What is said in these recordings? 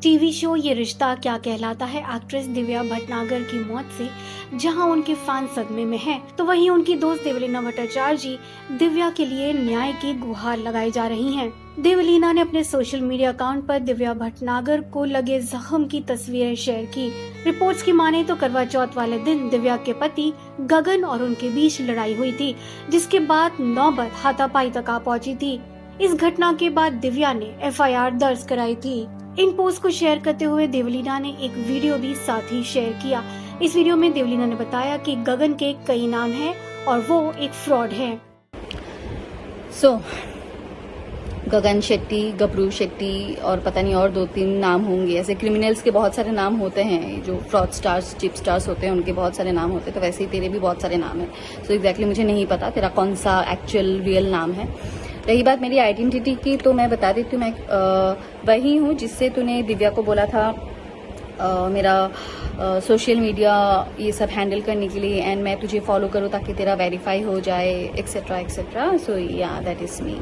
TV show ये रिश्ता क्या कहलाता है एक्ट्रेस दिव्या भटनागर की मौत से जहां उनके फैन सदमे में हैं, तो वहीं उनकी दोस्त देवलीना भट्टाचार्य जी दिव्या के लिए न्याय की गुहार लगाई जा रही हैं। देवलीना ने अपने सोशल मीडिया अकाउंट पर दिव्या भटनागर को लगे जख्म की तस्वीरें शेयर की। रिपोर्ट्स की माने तो करवा चौथ वाले दिन दिव्या के पति गगन और उनके बीच लड़ाई हुई थी, जिसके बाद नौबत हाथापाई तक आ पहुंची थी। इस घटना के बाद दिव्या ने FIR दर्ज कराई थी। इन पोस्ट को शेयर करते हुए देवलीना ने एक वीडियो भी साथ ही शेयर किया। इस वीडियो में देवलीना ने बताया कि गगन के कई नाम हैं और वो एक फ्रॉड है। गगन शेट्टी, गबरू शेट्टी और पता नहीं और 2-3 नाम होंगे। ऐसे क्रिमिनल्स के बहुत सारे नाम होते हैं, जो फ्रॉड स्टार्स, चिप स्टार्स होते हैं, उनके बहुत सारे नाम होते हैं। तो वैसे ही तेरे भी बहुत सारे नाम हैं। सो एग्जैक्टली मुझे नहीं पता तेरा कौन सा एक्चुअल रियल नाम है। रही बात मेरी आइडेंटिटी की, तो मैं बता देती हूँ, मैं वही हूँ जिससे तूने दिव्या को बोला था मेरा सोशल मीडिया ये सब हैंडल करने के लिए, एंड मैं तुझे फॉलो करूँ ताकि तेरा वेरीफाई हो जाए, एक्सेट्रा एक्सेट्रा। सो या दैट इज मी।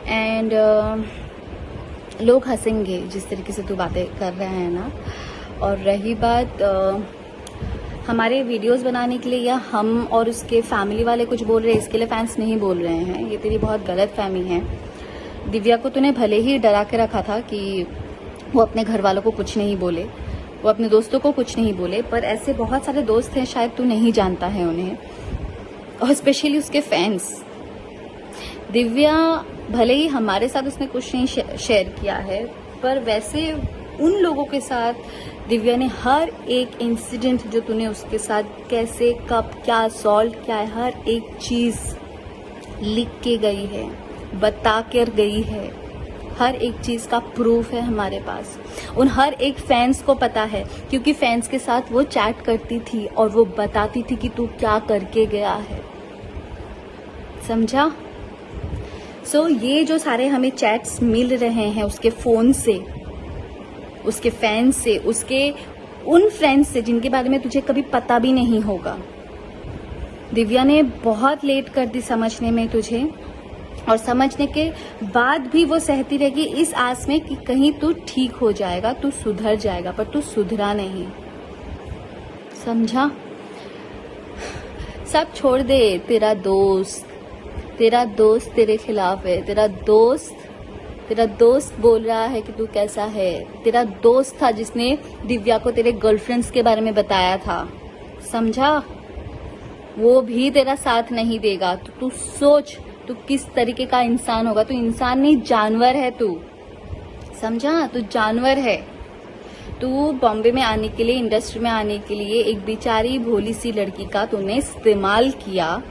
एंड लोग हंसेंगे जिस तरीके से तू बातें कर रहा है ना। और रही बात हमारे वीडियोस बनाने के लिए या हम और उसके फैमिली वाले कुछ बोल रहे हैं, इसके लिए फैंस नहीं बोल रहे हैं। ये तेरी बहुत गलत फहमी है। दिव्या को तूने भले ही डरा के रखा था कि वो अपने घर वालों को कुछ नहीं बोले, वो अपने दोस्तों को कुछ नहीं बोले, पर ऐसे बहुत सारे दोस्त हैं, शायद तू नहीं जानता है उन्हें, और स्पेशली उसके फैंस। दिव्या भले ही हमारे साथ उसने कुछ नहीं शेयर किया है, पर वैसे उन लोगों के साथ दिव्या ने हर एक इंसिडेंट जो तूने उसके साथ कैसे, कब, क्या सॉल्व किया है, हर एक चीज लिख के गई है, बता कर गई है। हर एक चीज का प्रूफ है हमारे पास। उन हर एक फैंस को पता है, क्योंकि फैंस के साथ वो चैट करती थी और वो बताती थी कि तू क्या करके गया है। समझा? सो ये जो सारे हमें चैट्स मिल रहे हैं उसके फोन से, उसके फैंस से, उसके उन फ्रेंड्स से जिनके बारे में तुझे कभी पता भी नहीं होगा। दिव्या ने बहुत लेट कर दी समझने में तुझे, और समझने के बाद भी वो सहती रहेगी इस आस में कि कहीं तू ठीक हो जाएगा, तू सुधर जाएगा, पर तू सुधरा नहीं। समझा? सब छोड़ दे। तेरा दोस्त तेरे खिलाफ है। तेरा दोस्त बोल रहा है कि तू कैसा है। तेरा दोस्त था जिसने दिव्या को तेरे गर्लफ्रेंड्स के बारे में बताया था। समझा? वो भी तेरा साथ नहीं देगा। तू सोच, तू किस तरीके का इंसान होगा। तू इंसान नहीं, जानवर है तू। समझा? तू जानवर है। तू बॉम्बे में आने के लिए, इंडस्ट्री में आने के लिए एक बेचारी भोली सी लड़की का तूने इस्तेमाल किया,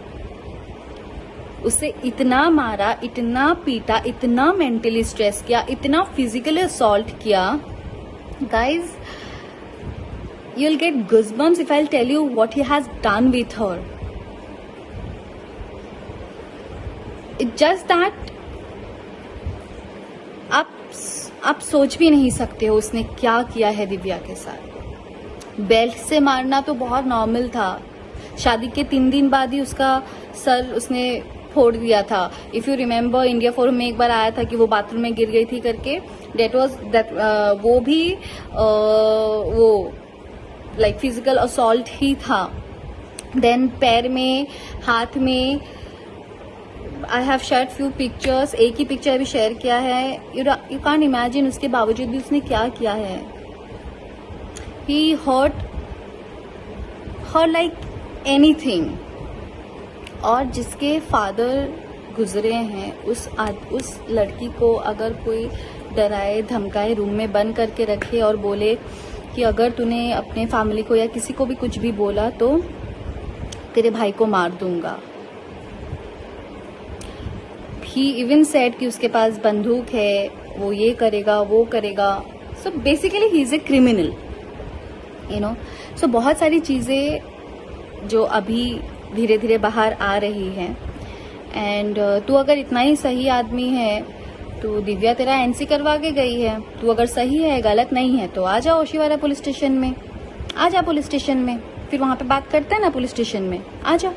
उसे इतना मारा, इतना पीटा, इतना मेंटली स्ट्रेस किया, इतना फिजिकली असॉल्ट किया। Guys, you'll get goosebumps if I'll tell you what he has done with her. It's just that आप सोच भी नहीं सकते हो उसने क्या किया है दिव्या के साथ। बेल्ट से मारना तो बहुत नॉर्मल था। शादी के 3 दिन बाद ही उसका सर उसने फोड़ दिया था। If you remember, India forum में एक बार आया था कि वो बाथरूम में गिर गई थी करके। वो भी वो लाइक फिजिकल असॉल्ट ही था। देन पैर में, हाथ में, I have shared few pictures. एक ही पिक्चर भी शेयर किया है। यू कांट इमेजिन, उसके बावजूद भी उसने क्या किया है। ही हर्ट हर लाइक एनीथिंग। और जिसके फादर गुजरे हैं, उस लड़की को अगर कोई डराए, धमकाए, रूम में बंद करके रखे और बोले कि अगर तूने अपने फैमिली को या किसी को भी कुछ भी बोला तो तेरे भाई को मार दूंगा। ही इवन सेड कि उसके पास बंदूक है, वो ये करेगा, वो करेगा। So basically he is a criminal, you know. So बहुत सारी चीजें जो अभी धीरे धीरे बाहर आ रही है। एंड तू अगर इतना ही सही आदमी है तो दिव्या तेरा NC करवा के गई है। तू अगर सही है, गलत नहीं है, तो आ जा ओशीवारा पुलिस स्टेशन में। आ जा पुलिस स्टेशन में, फिर वहां पे बात करते हैं ना पुलिस स्टेशन में। आ जा।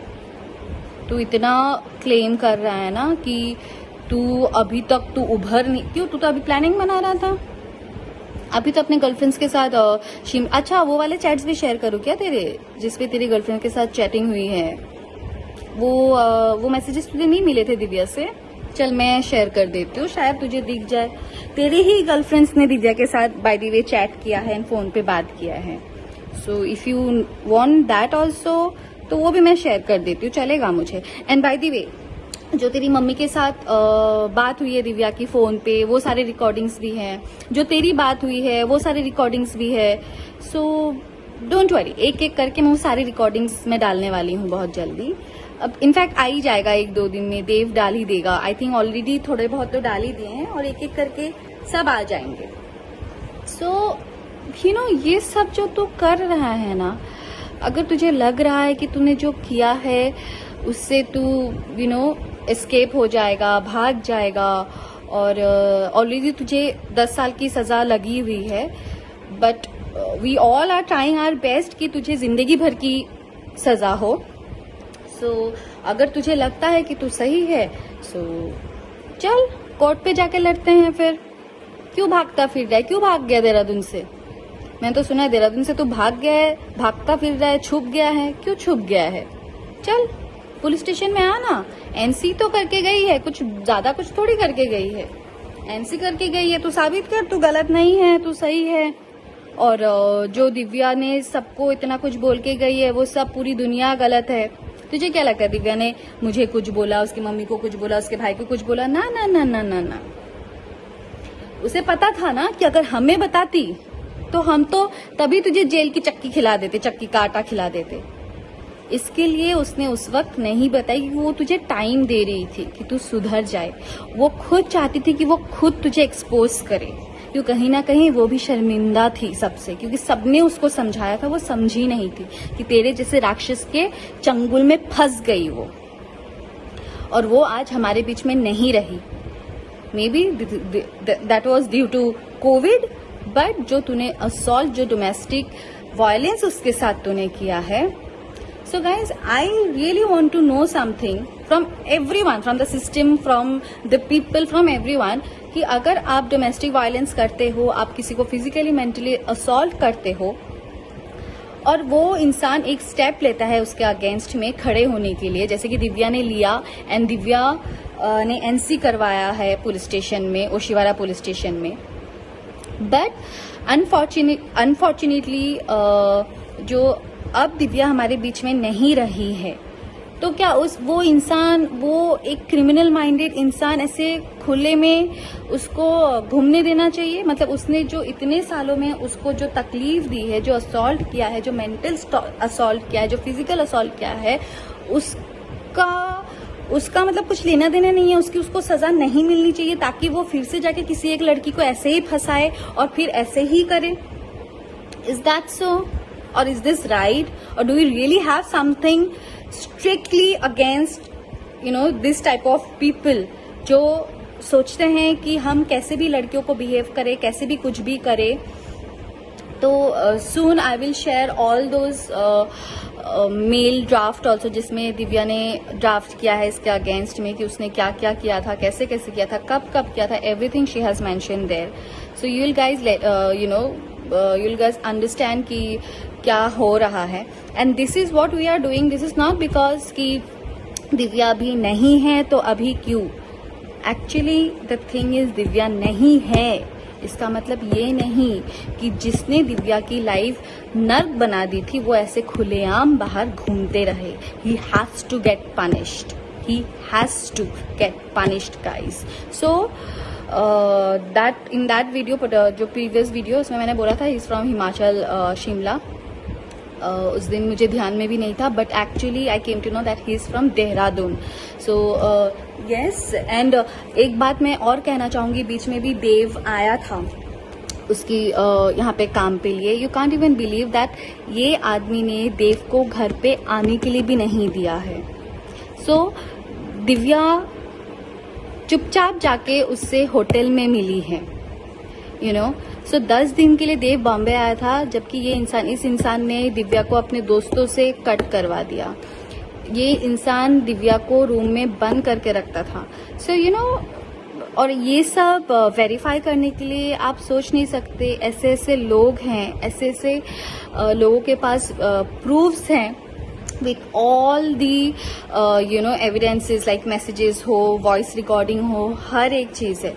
तू इतना क्लेम कर रहा है ना कि तू अभी तक तू उभर नहीं, क्यों? तू तो अभी प्लानिंग बना रहा था। अभी तो अपने गर्लफ्रेंड्स के साथ अच्छा वो वाले चैट्स भी शेयर करूँ क्या तेरे, जिसपे तेरी गर्लफ्रेंड के साथ चैटिंग हुई है? वो मैसेजेस तुझे नहीं मिले थे दिव्या से? चल मैं शेयर कर देती हूँ, शायद तुझे दिख जाए। तेरे ही गर्लफ्रेंड्स ने दिव्या के साथ बाय द वे चैट किया है एंड फोन पे बात किया है। So if you want that also तो वो भी मैं शेयर कर देती हूँ, चलेगा मुझे। एंड बाय द वे जो तेरी मम्मी के साथ बात हुई है दिव्या की फोन पे, वो सारे रिकॉर्डिंग्स भी हैं। जो तेरी बात हुई है वो सारे रिकॉर्डिंग्स भी है। सो डोंट वरी, एक एक करके मैं वो सारी रिकॉर्डिंग्स में डालने वाली हूँ बहुत जल्दी। अब इनफैक्ट आ ही जाएगा 1-2 दिन में, देव डाल ही देगा। आई थिंक ऑलरेडी थोड़े बहुत तो डाल ही दिए हैं और एक एक करके सब आ जाएंगे। सो ये सब जो तू कर रहा है ना, अगर तुझे लग रहा है कि तूने जो किया है उससे तू एस्केप हो जाएगा, भाग जाएगा, और ऑलरेडी तुझे 10 साल की सजा लगी हुई है, but we all are trying our best कि तुझे जिंदगी भर की सजा हो। सो अगर तुझे लगता है कि तू सही है, सो चल कोर्ट पे जाके लड़ते हैं फिर। क्यों भागता फिर रहा है? क्यों भाग गया देहरादून से? मैं तो सुना है देहरादून से तू भाग गया है, भागता फिर रहा है, छुप गया है। क्यों छुप गया है? चल पुलिस स्टेशन में आना। एनसी तो करके गई है, कुछ ज्यादा कुछ थोड़ी करके गई है। एनसी करके गई है, तू साबित कर तू गलत नहीं है, तू सही है। और जो दिव्या ने सबको इतना कुछ बोल के गई है वो सब पूरी दुनिया गलत है। तुझे क्या लगता है दिव्या ने मुझे कुछ बोला, उसकी मम्मी को कुछ बोला, उसके भाई को कुछ बोला? ना ना ना ना ना ना। उसे पता था ना कि अगर हमें बताती तो हम तो तभी तुझे जेल की चक्की खिला देते, चक्की का आटा खिला देते। इसके लिए उसने उस वक्त नहीं बताई कि वो तुझे टाइम दे रही थी कि तू सुधर जाए। वो खुद चाहती थी कि वो खुद तुझे एक्सपोज करे, क्योंकि कहीं ना कहीं वो भी शर्मिंदा थी सबसे, क्योंकि सबने उसको समझाया था, वो समझी नहीं थी कि तेरे जैसे राक्षस के चंगुल में फंस गई वो, और वो आज हमारे बीच में नहीं रही। Maybe that was due to covid, but जो तूने असॉल्ट, जो डोमेस्टिक वायलेंस उसके साथ तूने किया है। So guys, I really want to know something from everyone, from the system, from the people, from everyone, कि अगर आप डोमेस्टिक वायलेंस करते हो, आप किसी को फिजिकली मेंटली असॉल्ट करते हो, और वो इंसान एक स्टेप लेता है उसके अगेंस्ट में खड़े होने के लिए, जैसे कि दिव्या ने लिया, एंड दिव्या ने एनसी करवाया है पुलिस स्टेशन में, ओशिवारा पुलिस स्टेशन में। बट अनफॉर्चुनेटली जो अब दिव्या हमारे बीच में नहीं रही है, तो क्या वो इंसान, वो एक क्रिमिनल माइंडेड इंसान ऐसे खुले में उसको घूमने देना चाहिए? मतलब उसने जो इतने सालों में उसको जो तकलीफ दी है, जो असॉल्ट किया है, जो मेंटल असॉल्ट किया है, जो फिजिकल असॉल्ट किया है, उसका मतलब कुछ लेना देना नहीं है। उसको सजा नहीं मिलनी चाहिए ताकि वो फिर से जाके किसी एक लड़की को ऐसे ही फंसाए और फिर ऐसे ही करे? Is that so? Or is this right? Or do we really have something strictly against this type of people जो सोचते हैं कि हम कैसे भी लड़कियों को बिहेव करें, कैसे भी कुछ भी करें? तो soon I will share all those mail draft also, जिसमें दिव्या ने ड्राफ्ट किया है इसके अगेंस्ट में कि उसने क्या क्या किया था, कैसे कैसे किया था, कब कब किया था, everything she has mention there. So you will guys you will guys understand कि क्या हो रहा है। And this is what we are doing. This is not because कि दिव्या अभी नहीं है तो अभी क्यों। Actually the thing is Divya नहीं है, इसका मतलब ये नहीं कि जिसने दिव्या की लाइफ नर्क बना दी थी वो ऐसे खुलेआम बाहर घूमते रहे। He has to get punished, he has to get punished guys. So that in that video, जो प्रीवियस वीडियो उसमें मैंने बोला था इज फ्रॉम हिमाचल शिमला। उस दिन मुझे ध्यान में भी नहीं था, but actually I came to know that he is from Dehradun. So yes, and एक बात मैं और कहना चाहूंगी, बीच में भी देव आया था उसकी यहाँ पे काम पे लिए। You can't even believe that ये आदमी ने देव को घर पे आने के लिए भी नहीं दिया है। सो दिव्या चुपचाप जाके उससे होटल में मिली है, सो 10 दिन के लिए देव बॉम्बे आया था, जबकि इस इंसान ने दिव्या को अपने दोस्तों से कट करवा दिया। ये इंसान दिव्या को रूम में बंद करके रखता था। सो और ये सब वेरीफाई करने के लिए आप सोच नहीं सकते, ऐसे ऐसे लोग हैं, ऐसे ऐसे लोगों के पास प्रूफ्स हैं with all the evidences, like messages हो, वॉइस रिकॉर्डिंग हो, हर एक चीज़ है.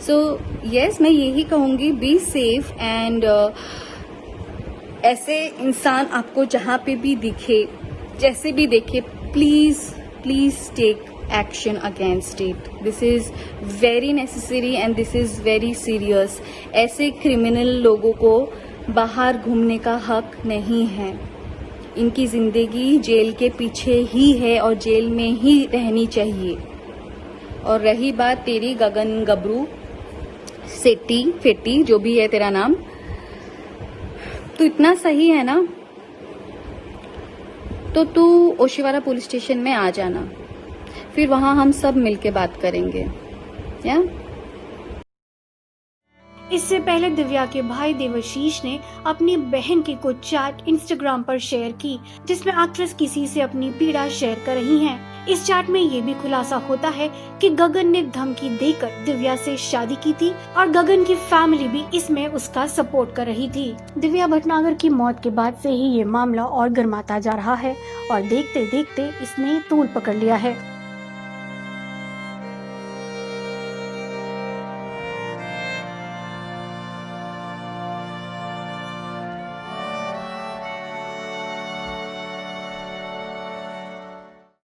सो यस, मैं यही कहूँगी, बी सेफ एंड ऐसे इंसान आपको जहाँ पे भी दिखे, जैसे भी देखे, please take action against it. This is very necessary and this is very serious. ऐसे क्रिमिनल लोगों को बाहर घूमने का हक नहीं है. इनकी जिंदगी जेल के पीछे ही है और जेल में ही रहनी चाहिए. और रही बात तेरी गगन गबरू सेट्टी फेट्टी, जो भी है तेरा नाम, तो इतना सही है ना, तो तू ओशिवारा पुलिस स्टेशन में आ जाना, फिर वहां हम सब मिलके बात करेंगे. या इससे पहले दिव्या के भाई देवाशीष ने अपनी बहन की कुछ चैट इंस्टाग्राम पर शेयर की, जिसमें एक्ट्रेस किसी से अपनी पीड़ा शेयर कर रही हैं. इस चैट में ये भी खुलासा होता है कि गगन ने धमकी देकर दिव्या से शादी की थी और गगन की फैमिली भी इसमें उसका सपोर्ट कर रही थी. दिव्या भटनागर की मौत के बाद से ही ये मामला और गर्माता जा रहा है और देखते देखते इसने तूल पकड़ लिया है.